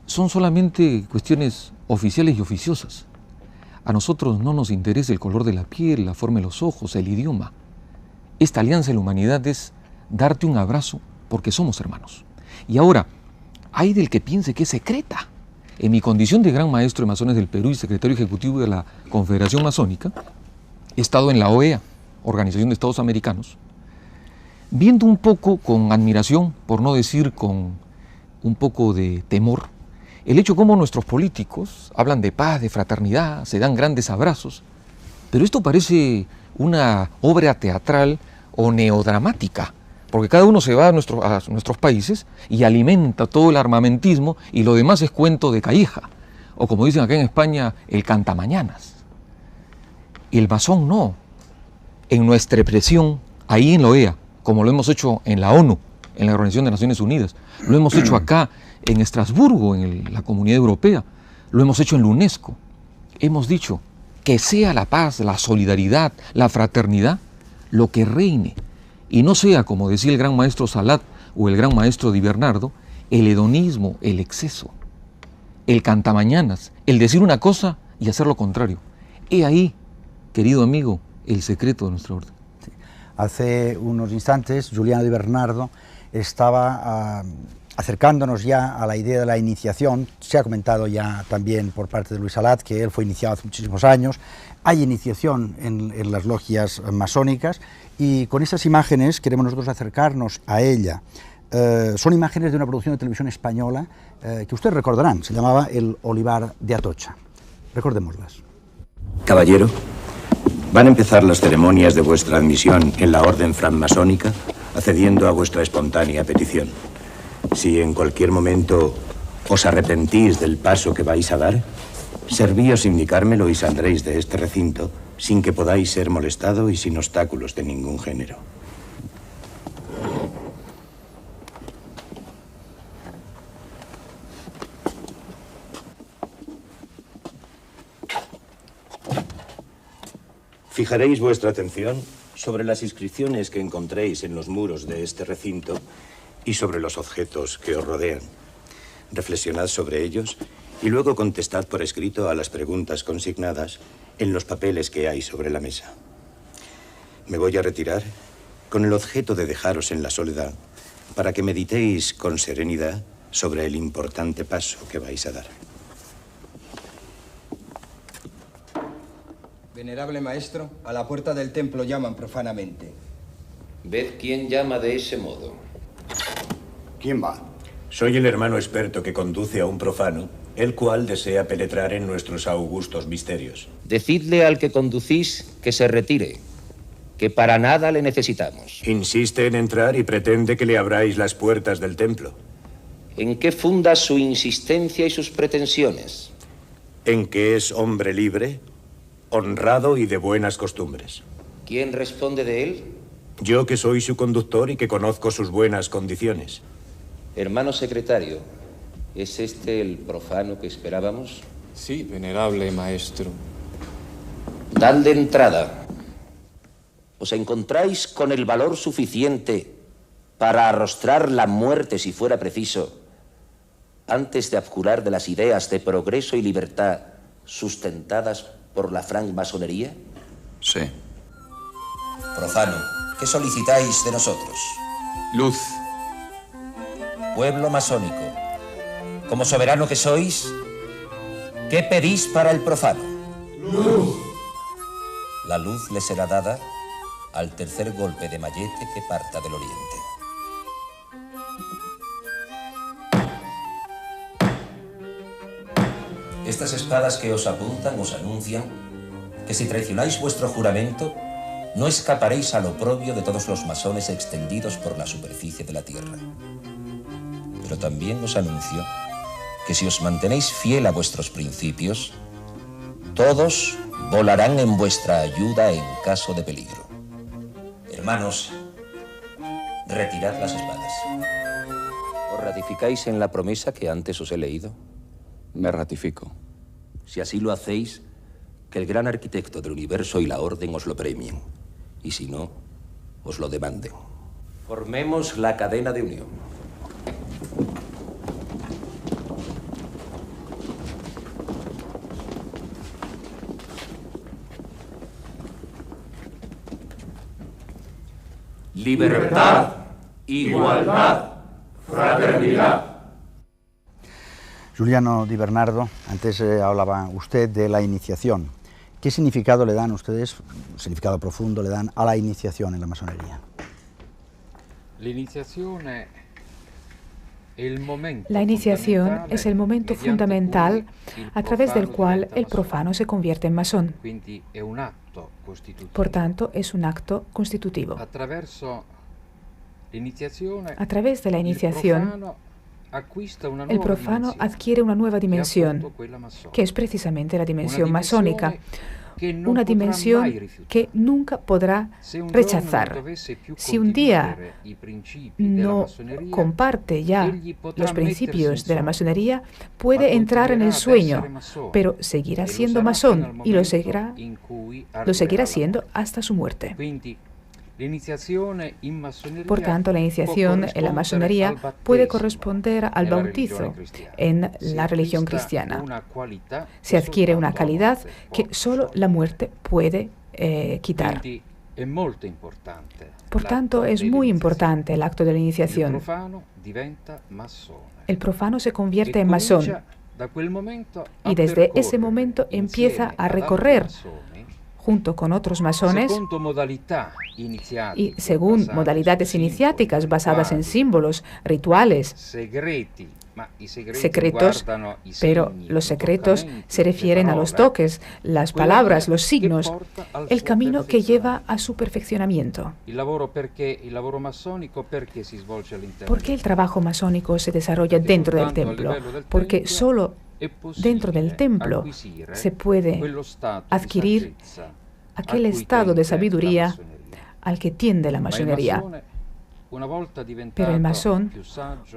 son solamente cuestiones oficiales y oficiosas. A nosotros no nos interesa el color de la piel, la forma de los ojos, el idioma. Esta alianza de la humanidad es darte un abrazo porque somos hermanos. Y ahora, hay del que piense que es secreta. En mi condición de gran maestro de masones del Perú y secretario ejecutivo de la Confederación Masónica, he estado en la OEA, Organización de Estados Americanos, viendo un poco con admiración, por no decir con un poco de temor, el hecho como nuestros políticos hablan de paz, de fraternidad, se dan grandes abrazos, pero esto parece una obra teatral o neodramática, porque cada uno se va a nuestros países y alimenta todo el armamentismo y lo demás es cuento de calleja, o como dicen acá en España, el cantamañanas. Y el masón no. En nuestra expresión, ahí en la OEA, como lo hemos hecho en la ONU, en la Organización de Naciones Unidas, lo hemos hecho acá en Estrasburgo, en la Comunidad Europea, lo hemos hecho en la UNESCO. Hemos dicho que sea la paz, la solidaridad, la fraternidad, lo que reine, y no sea, como decía el gran maestro Salat o el gran maestro Di Bernardo, el hedonismo, el exceso, el cantamañanas, el decir una cosa y hacer lo contrario. He ahí, querido amigo, el secreto de nuestra orden. Sí. Hace unos instantes, Juliano Di Bernardo estaba acercándonos ya a la idea de la iniciación. Se ha comentado ya también por parte de Luis Salat que él fue iniciado hace muchísimos años. Hay iniciación en las logias masónicas y con estas imágenes queremos nosotros acercarnos a ella. Son imágenes de una producción de televisión española que ustedes recordarán, se llamaba El Olivar de Atocha. Recordémoslas. Caballero, ¿van a empezar las ceremonias de vuestra admisión en la orden francmasónica, accediendo a vuestra espontánea petición? Si en cualquier momento os arrepentís del paso que vais a dar, servíos indicármelo y saldréis de este recinto sin que podáis ser molestado y sin obstáculos de ningún género. Fijaréis vuestra atención sobre las inscripciones que encontréis en los muros de este recinto y sobre los objetos que os rodean. Reflexionad sobre ellos y luego contestad por escrito a las preguntas consignadas en los papeles que hay sobre la mesa. Me voy a retirar con el objeto de dejaros en la soledad para que meditéis con serenidad sobre el importante paso que vais a dar. Venerable maestro, a la puerta del templo llaman profanamente. Ved quién llama de ese modo. ¿Quién va? Soy el hermano experto que conduce a un profano, el cual desea penetrar en nuestros augustos misterios. Decidle al que conducís que se retire, que para nada le necesitamos. Insiste en entrar y pretende que le abráis las puertas del templo. ¿En qué funda su insistencia y sus pretensiones? En que es hombre libre, honrado y de buenas costumbres. ¿Quién responde de él? Yo, que soy su conductor y que conozco sus buenas condiciones. Hermano secretario, ¿es este el profano que esperábamos? Sí, venerable maestro. Dan de entrada. ¿Os encontráis con el valor suficiente para arrostrar la muerte si fuera preciso, antes de abjurar de las ideas de progreso y libertad sustentadas por la francmasonería? Sí. Profano, ¿qué solicitáis de nosotros? Luz. Pueblo masónico, como soberano que sois, ¿qué pedís para el profano? Luz. La luz le será dada al tercer golpe de mallete que parta del oriente. Estas espadas que os apuntan os anuncian que si traicionáis vuestro juramento, no escaparéis al oprobio de todos los masones extendidos por la superficie de la tierra. Pero también os anuncio que si os mantenéis fiel a vuestros principios, todos volarán en vuestra ayuda en caso de peligro. Hermanos, retirad las espadas. ¿Os ratificáis en la promesa que antes os he leído? Me ratifico. Si así lo hacéis, que el gran arquitecto del universo y la orden os lo premien. Y si no, os lo demanden. Formemos la cadena de unión. Libertad, igualdad, fraternidad. Giuliano Di Bernardo, antes hablaba usted de la iniciación. ¿Qué significado le dan ustedes, significado profundo le dan a la iniciación en la masonería? La iniciación es el momento fundamental a través del cual el profano se convierte en masón. Por tanto, es un acto constitutivo. A través de la iniciación, el profano adquiere una nueva dimensión, que es precisamente la dimensión masónica. Una dimensión que nunca podrá rechazar. Si un día no comparte ya los principios de la masonería, puede entrar en el sueño, pero seguirá siendo masón y lo seguirá siendo hasta su muerte. Por tanto, la iniciación en la masonería puede corresponder al bautizo en la religión cristiana. Se adquiere una calidad que solo la muerte puede quitar. Por tanto, es muy importante el acto de la iniciación. El profano se convierte en masón y desde ese momento empieza a recorrer junto con otros masones y según modalidades iniciáticas basadas en símbolos, rituales, secretos, pero los secretos se refieren a los toques, las palabras, los signos, el camino que lleva a su perfeccionamiento. ¿Por qué el trabajo masónico se desarrolla dentro del templo? Porque solo dentro del templo se puede adquirir aquel estado de sabiduría al que tiende la masonería. Pero el masón,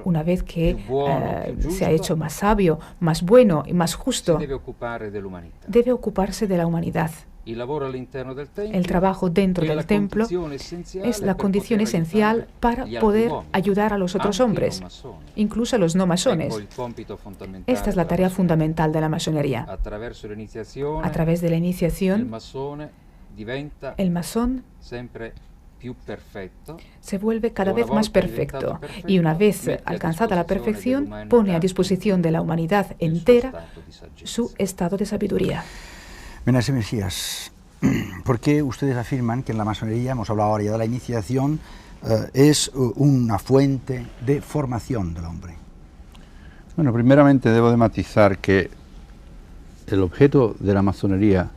una vez que se ha hecho más sabio, más bueno y más justo, debe ocuparse de la humanidad. El trabajo dentro del templo es la condición esencial para poder ayudar a los otros hombres, incluso a los no masones. Esta es la tarea fundamental de la masonería. A través de la iniciación, el masón se vuelve cada vez más perfecto y una vez alcanzada la perfección, pone a disposición de la humanidad entera su estado de sabiduría. Menace Mesías, ¿por qué ustedes afirman que en la masonería, hemos hablado ahora ya de la iniciación, es una fuente de formación del hombre? Bueno, primeramente debo de matizar que el objeto de la masonería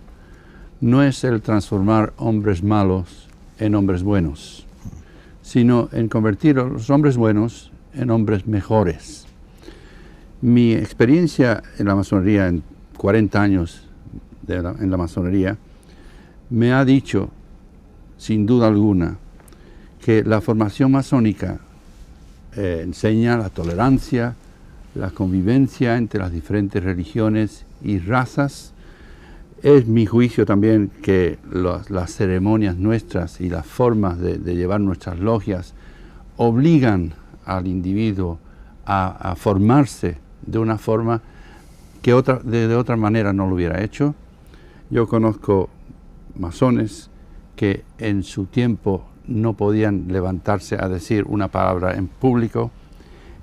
no es el transformar hombres malos en hombres buenos, sino en convertir a los hombres buenos en hombres mejores. Mi experiencia en la masonería, en 40 años en la masonería, me ha dicho, sin duda alguna, que la formación masónica enseña la tolerancia, la convivencia entre las diferentes religiones y razas. Es mi juicio también que las ceremonias nuestras y las formas de llevar nuestras logias obligan al individuo a formarse de una forma que de otra manera no lo hubiera hecho. Yo conozco masones que en su tiempo no podían levantarse a decir una palabra en público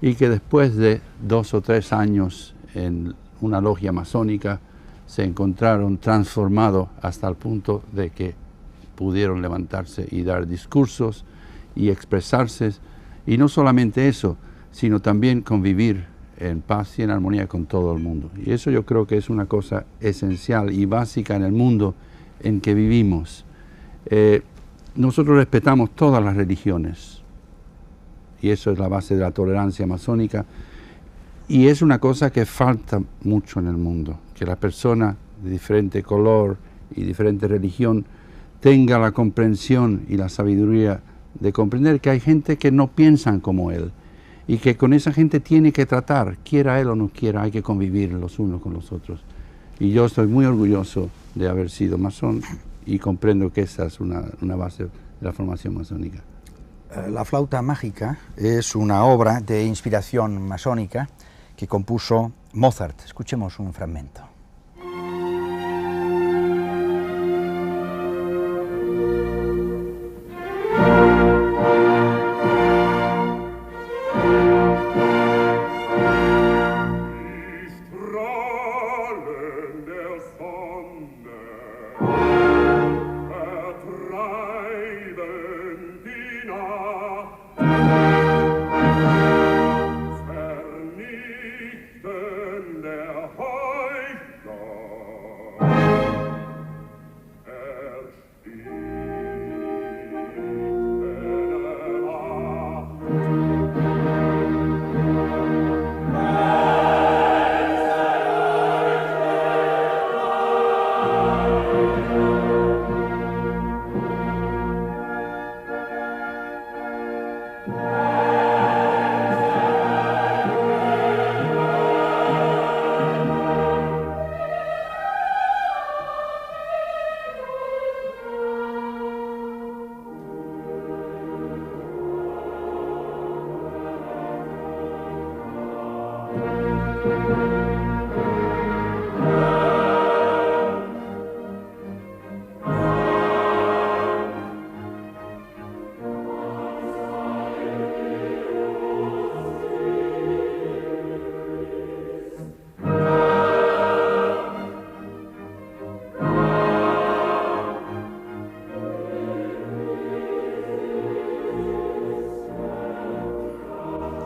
y que después de 2 o 3 años en una logia masónica se encontraron transformados hasta el punto de que pudieron levantarse y dar discursos y expresarse, y no solamente eso, sino también convivir en paz y en armonía con todo el mundo. Y eso yo creo que es una cosa esencial y básica en el mundo en que vivimos. Nosotros respetamos todas las religiones, y eso es la base de la tolerancia masónica, y es una cosa que falta mucho en el mundo, que la persona de diferente color y diferente religión tenga la comprensión y la sabiduría de comprender que hay gente que no piensan como él, y que con esa gente tiene que tratar, quiera él o no quiera, hay que convivir los unos con los otros. Y yo estoy muy orgulloso de haber sido masón y comprendo que esa es una base de la formación masónica. La flauta mágica es una obra de inspiración masónica que compuso Mozart. Escuchemos un fragmento.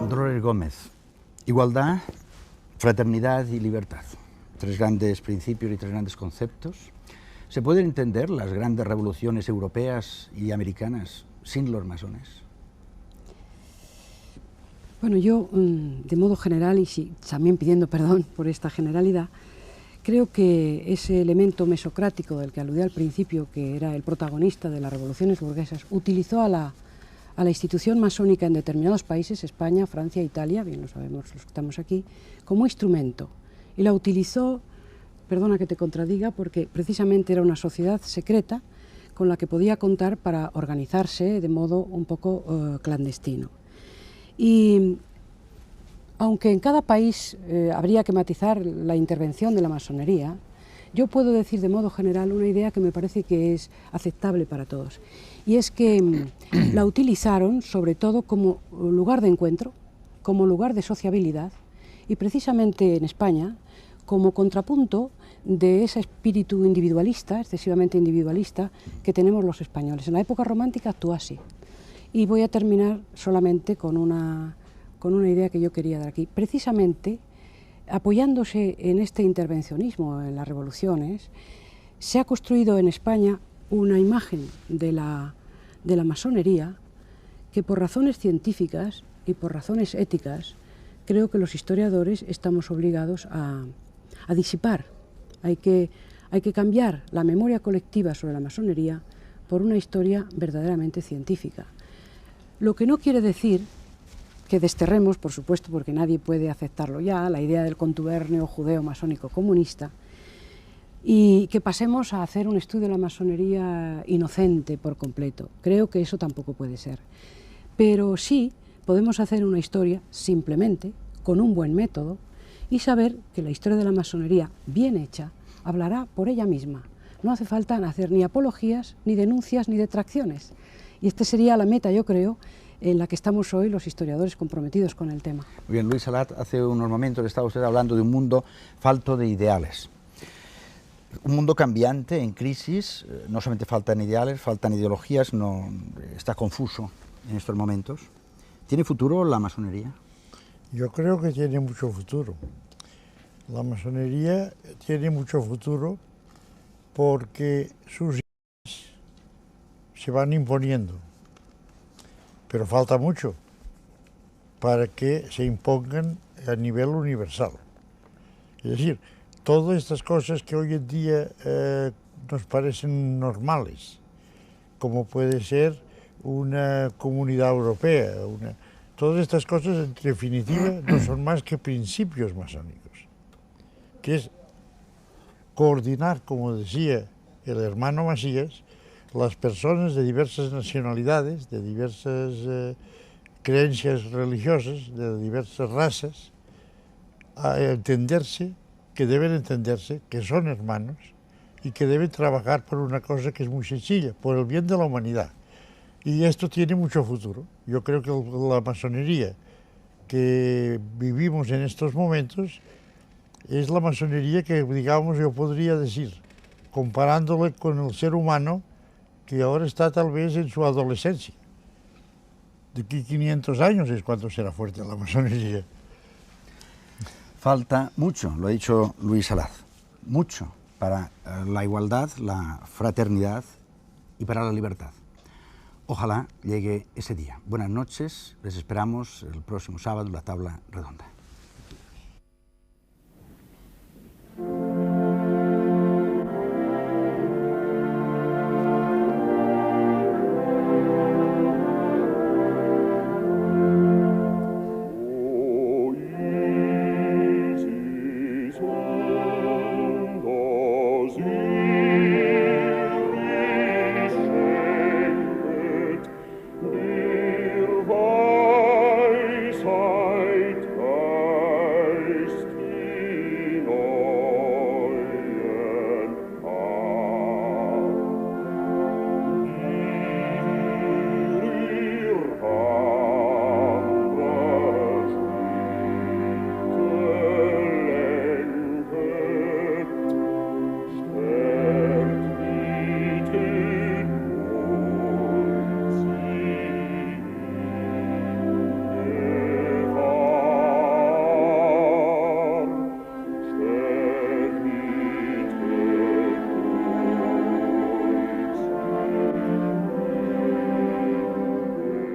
Dolores Gómez, igualdad, fraternidad y libertad. 3 grandes principios y 3 grandes conceptos. ¿Se pueden entender las grandes revoluciones europeas y americanas sin los masones? Bueno, yo, de modo general, y sí, también pidiendo perdón por esta generalidad, creo que ese elemento mesocrático del que aludí al principio, que era el protagonista de las revoluciones burguesas, utilizó a la institución masónica en determinados países, España, Francia, Italia, bien lo sabemos los que estamos aquí, como instrumento. Y la utilizó, perdona que te contradiga, porque precisamente era una sociedad secreta con la que podía contar para organizarse de modo un poco clandestino. Y aunque en cada país habría que matizar la intervención de la masonería, yo puedo decir de modo general una idea que me parece que es aceptable para todos. Y es que la utilizaron sobre todo como lugar de encuentro, como lugar de sociabilidad, y precisamente en España como contrapunto de ese espíritu individualista, excesivamente individualista, que tenemos los españoles. En la época romántica actuó así. Y voy a terminar solamente con una idea que yo quería dar aquí. Precisamente, apoyándose en este intervencionismo en las revoluciones, se ha construido en España una imagen de la de la masonería que por razones científicas y por razones éticas creo que los historiadores estamos obligados a disipar. Hay que cambiar la memoria colectiva sobre la masonería por una historia verdaderamente científica. Lo que no quiere decir que desterremos, por supuesto, porque nadie puede aceptarlo ya, la idea del contubernio judeo-masónico comunista, y que pasemos a hacer un estudio de la masonería inocente por completo. Creo que eso tampoco puede ser. Pero sí podemos hacer una historia simplemente, con un buen método, y saber que la historia de la masonería, bien hecha, hablará por ella misma. No hace falta hacer ni apologías, ni denuncias, ni detracciones. Y esta sería la meta, yo creo, en la que estamos hoy los historiadores comprometidos con el tema. Muy bien, Luis Salat, hace unos momentos estaba usted hablando de un mundo falto de ideales. Un mundo cambiante, en crisis, no solamente faltan ideales, faltan ideologías, está confuso en estos momentos. ¿Tiene futuro la masonería? Yo creo que tiene mucho futuro. La masonería tiene mucho futuro porque sus ideas se van imponiendo, pero falta mucho para que se impongan a nivel universal. Es decir, todas estas cosas que hoy en día nos parecen normales, como puede ser una comunidad europea, todas estas cosas en definitiva no son más que principios masónicos, que es coordinar, como decía el hermano Masías, las personas de diversas nacionalidades, de diversas creencias religiosas, de diversas razas, a entenderse, que deben entenderse, que son hermanos y que deben trabajar por una cosa que es muy sencilla, por el bien de la humanidad. Y esto tiene mucho futuro. Yo creo que la masonería que vivimos en estos momentos es la masonería que, digamos, yo podría decir, comparándole con el ser humano que ahora está tal vez en su adolescencia. De aquí 500 años es cuando será fuerte la masonería. Falta mucho, lo ha dicho Luis Salat, mucho para la igualdad, la fraternidad y para la libertad. Ojalá llegue ese día. Buenas noches, les esperamos el próximo sábado en la Tabla Redonda.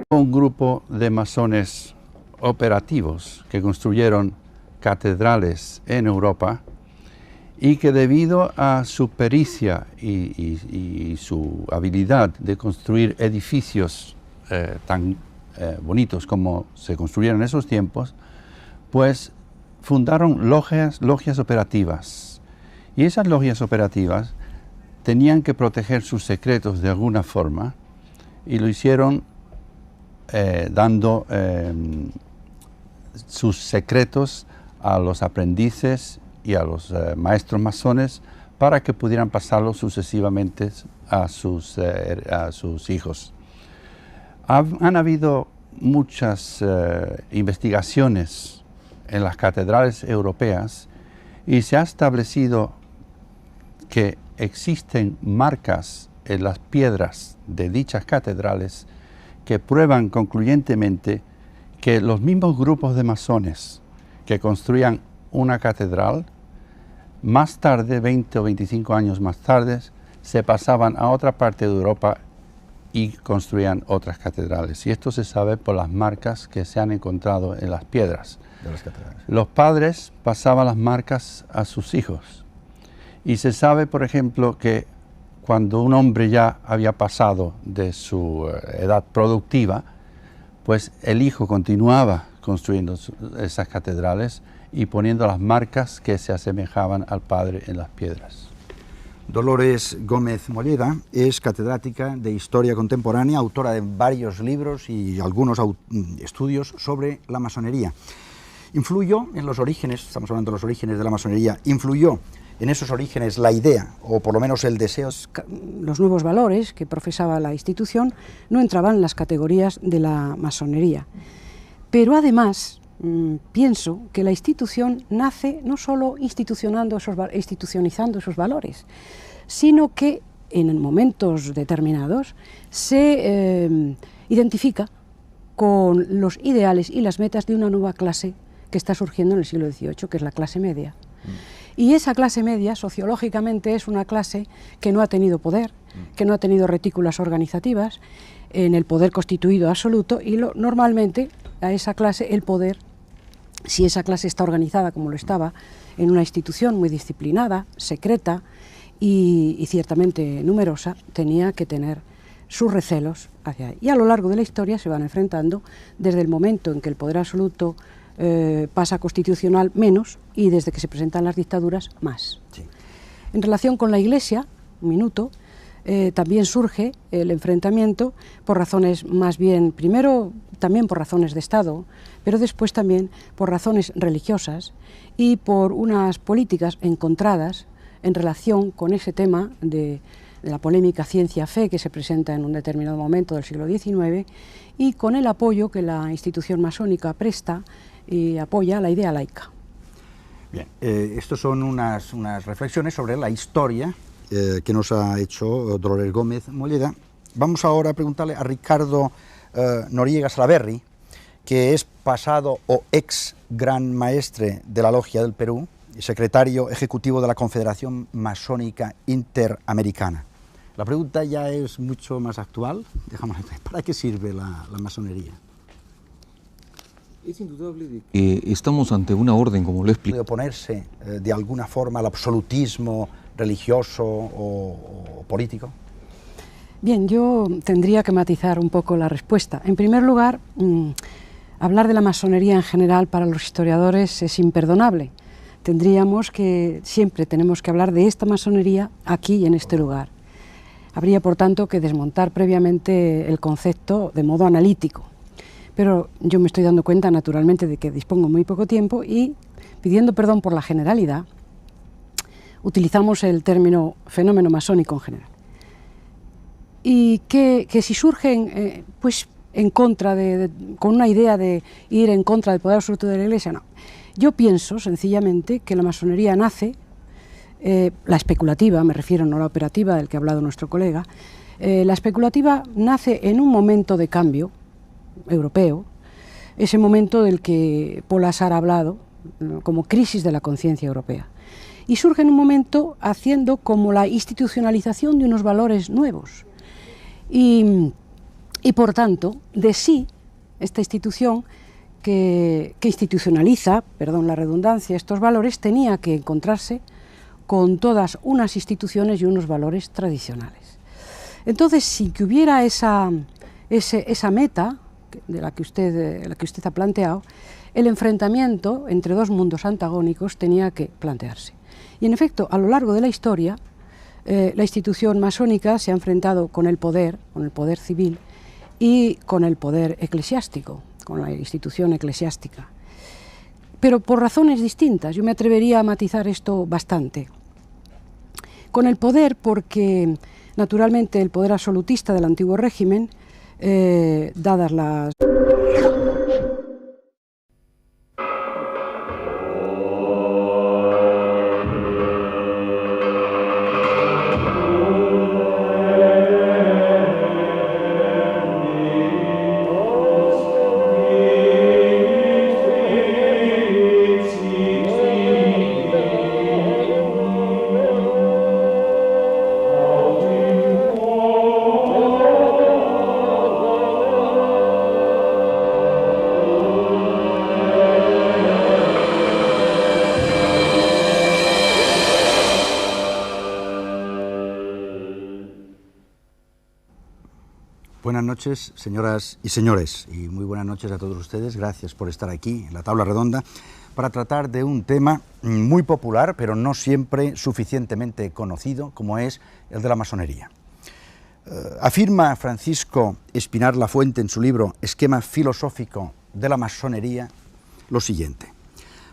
Un grupo de masones operativos que construyeron catedrales en Europa y que debido a su pericia y su habilidad de construir edificios tan bonitos como se construyeron en esos tiempos, pues fundaron logias operativas. Y esas logias operativas tenían que proteger sus secretos de alguna forma y lo hicieron dando sus secretos a los aprendices y a los maestros masones para que pudieran pasarlos sucesivamente a sus hijos. Han habido muchas investigaciones en las catedrales europeas y se ha establecido que existen marcas en las piedras de dichas catedrales que prueban concluyentemente que los mismos grupos de masones que construían una catedral, más tarde, 20 o 25 años más tarde, se pasaban a otra parte de Europa y construían otras catedrales. Y esto se sabe por las marcas que se han encontrado en las piedras. De las catedrales. Los padres pasaban las marcas a sus hijos. Y se sabe, por ejemplo, que cuando un hombre ya había pasado de su edad productiva, pues el hijo continuaba construyendo esas catedrales y poniendo las marcas que se asemejaban al padre en las piedras. Dolores Gómez Molleda es catedrática de Historia Contemporánea, autora de varios libros y algunos estudios sobre la masonería. Influyó en los orígenes, estamos hablando de los orígenes de la masonería, influyó en esos orígenes la idea, o por lo menos el deseo. Los nuevos valores que profesaba la institución no entraban en las categorías de la masonería. Pero además, pienso que la institución nace no solo institucionalizando esos valores, sino que en momentos determinados se identifica con los ideales y las metas de una nueva clase que está surgiendo en el siglo XVIII, que es la clase media. Y esa clase media, sociológicamente, es una clase que no ha tenido poder, que no ha tenido retículas organizativas, en el poder constituido absoluto, y normalmente a esa clase el poder, si esa clase está organizada como lo estaba, en una institución muy disciplinada, secreta y ciertamente numerosa, tenía que tener sus recelos hacia ahí. Y a lo largo de la historia se van enfrentando desde el momento en que el poder absoluto pasa constitucional menos, y desde que se presentan las dictaduras más. Sí. En relación con la Iglesia, un minuto, también surge el enfrentamiento por razones más bien, primero también por razones de Estado, pero después también por razones religiosas y por unas políticas encontradas en relación con ese tema de la polémica ciencia-fe que se presenta en un determinado momento del siglo XIX, y con el apoyo que la institución masónica presta y apoya la idea laica. Bien, estos son unas reflexiones sobre la historia que nos ha hecho Dolores Gómez Molleda. Vamos ahora a preguntarle a Ricardo Noriega Salaverry, que es pasado o ex gran maestre de la Logia del Perú y secretario ejecutivo de la Confederación Masónica Interamericana. La pregunta ya es mucho más actual. ¿Para qué sirve la masonería? Es indudable de que estamos ante una orden, como lo explico. ¿Puede oponerse de alguna forma al absolutismo religioso o político? Bien, yo tendría que matizar un poco la respuesta. En primer lugar, hablar de la masonería en general para los historiadores es imperdonable. Siempre tenemos que hablar de esta masonería aquí, en este lugar. Habría, por tanto, que desmontar previamente el concepto de modo analítico. Pero yo me estoy dando cuenta, naturalmente, de que dispongo muy poco tiempo y, pidiendo perdón por la generalidad, utilizamos el término fenómeno masónico en general. Y que si surgen, pues, en contra con una idea de ir en contra del poder absoluto de la Iglesia, no. Yo pienso, sencillamente, que la masonería nace, la especulativa, me refiero, no la operativa del que ha hablado nuestro colega, la especulativa nace en un momento de cambio europeo, ese momento del que Paul Assar ha hablado como crisis de la conciencia europea, y surge en un momento haciendo como la institucionalización de unos valores nuevos y por tanto de sí esta institución que institucionaliza, perdón la redundancia, estos valores, tenía que encontrarse con todas unas instituciones y unos valores tradicionales. Entonces, sin que hubiera esa meta de la que usted ha planteado, el enfrentamiento entre dos mundos antagónicos tenía que plantearse. Y en efecto, a lo largo de la historia, la institución masónica se ha enfrentado con el poder civil y con el poder eclesiástico, con la institución eclesiástica. Pero por razones distintas. Yo me atrevería a matizar esto bastante. Con el poder porque, naturalmente, el poder absolutista del antiguo régimen, dadas las... Buenas noches, señoras y señores, y muy buenas noches a todos ustedes. Gracias por estar aquí en la tabla redonda para tratar de un tema muy popular, pero no siempre suficientemente conocido, como es el de la masonería. Afirma Francisco Espinar Lafuente en su libro Esquema filosófico de la masonería lo siguiente: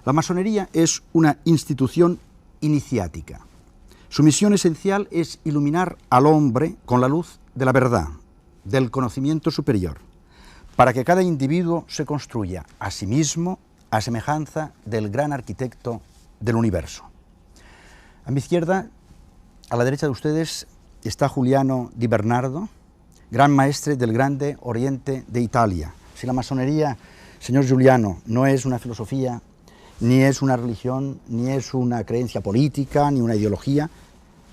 la masonería es una institución iniciática. Su misión esencial es iluminar al hombre con la luz de la verdad, del conocimiento superior, para que cada individuo se construya a sí mismo a semejanza del gran arquitecto del universo. A mi izquierda, a la derecha de ustedes, está Giuliano Di Bernardo, gran maestre del Grande Oriente de Italia. Si la masonería, señor Giuliano, no es una filosofía, ni es una religión, ni es una creencia política, ni una ideología,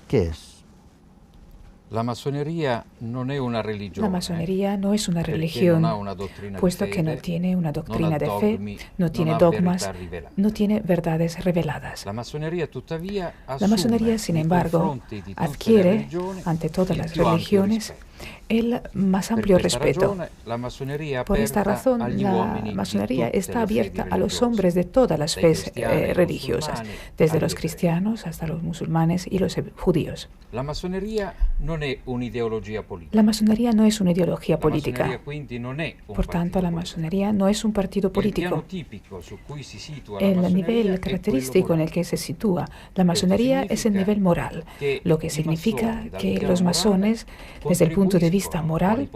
¿qué es? La masonería no es una religión. La masonería no es una religión, puesto que no tiene una doctrina de fe, no tiene dogmas, no tiene verdades reveladas. La masonería, sin embargo, adquiere ante todas las religiones el más amplio respeto. Por esta razón, la masonería está abierta a los hombres de todas las fes religiosas, desde los cristianos hasta los musulmanes y los judíos. La masonería no es una ideología política. La masonería no es una ideología política. Por tanto, la masonería no es un partido político. El nivel característico en el que se sitúa la masonería es el nivel moral, lo que significa que los masones, desde el punto de vista moral,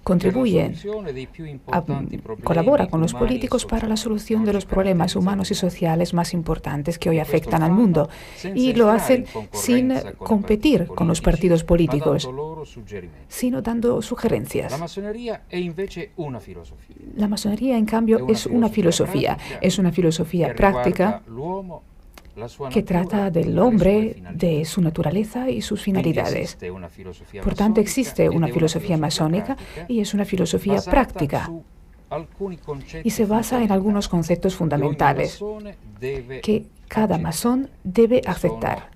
contribuyen, colaboran con los políticos para la solución de los problemas humanos y sociales más importantes que hoy afectan al mundo, y lo hacen sin competir con los partidos políticos, sino dando sugerencias. La masonería, en cambio, es una filosofía práctica que trata del hombre, de su naturaleza y sus finalidades. Por tanto, existe una filosofía masónica y es una filosofía práctica y se basa en algunos conceptos fundamentales que cada masón debe aceptar.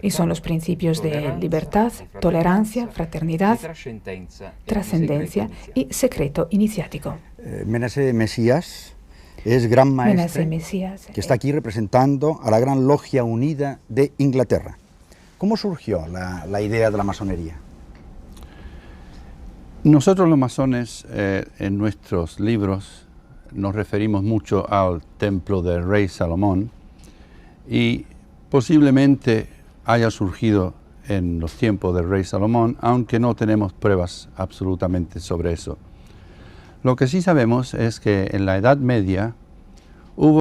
Y son los principios de libertad, tolerancia, fraternidad, trascendencia y secreto iniciático. Menace Mesías es gran maestre que está aquí representando a la Gran Logia Unida de Inglaterra. ¿Cómo surgió la idea de la masonería? Nosotros los masones en nuestros libros nos referimos mucho al templo del rey Salomón y posiblemente haya surgido en los tiempos del rey Salomón, aunque no tenemos pruebas absolutamente sobre eso. Lo que sí sabemos es que en la Edad Media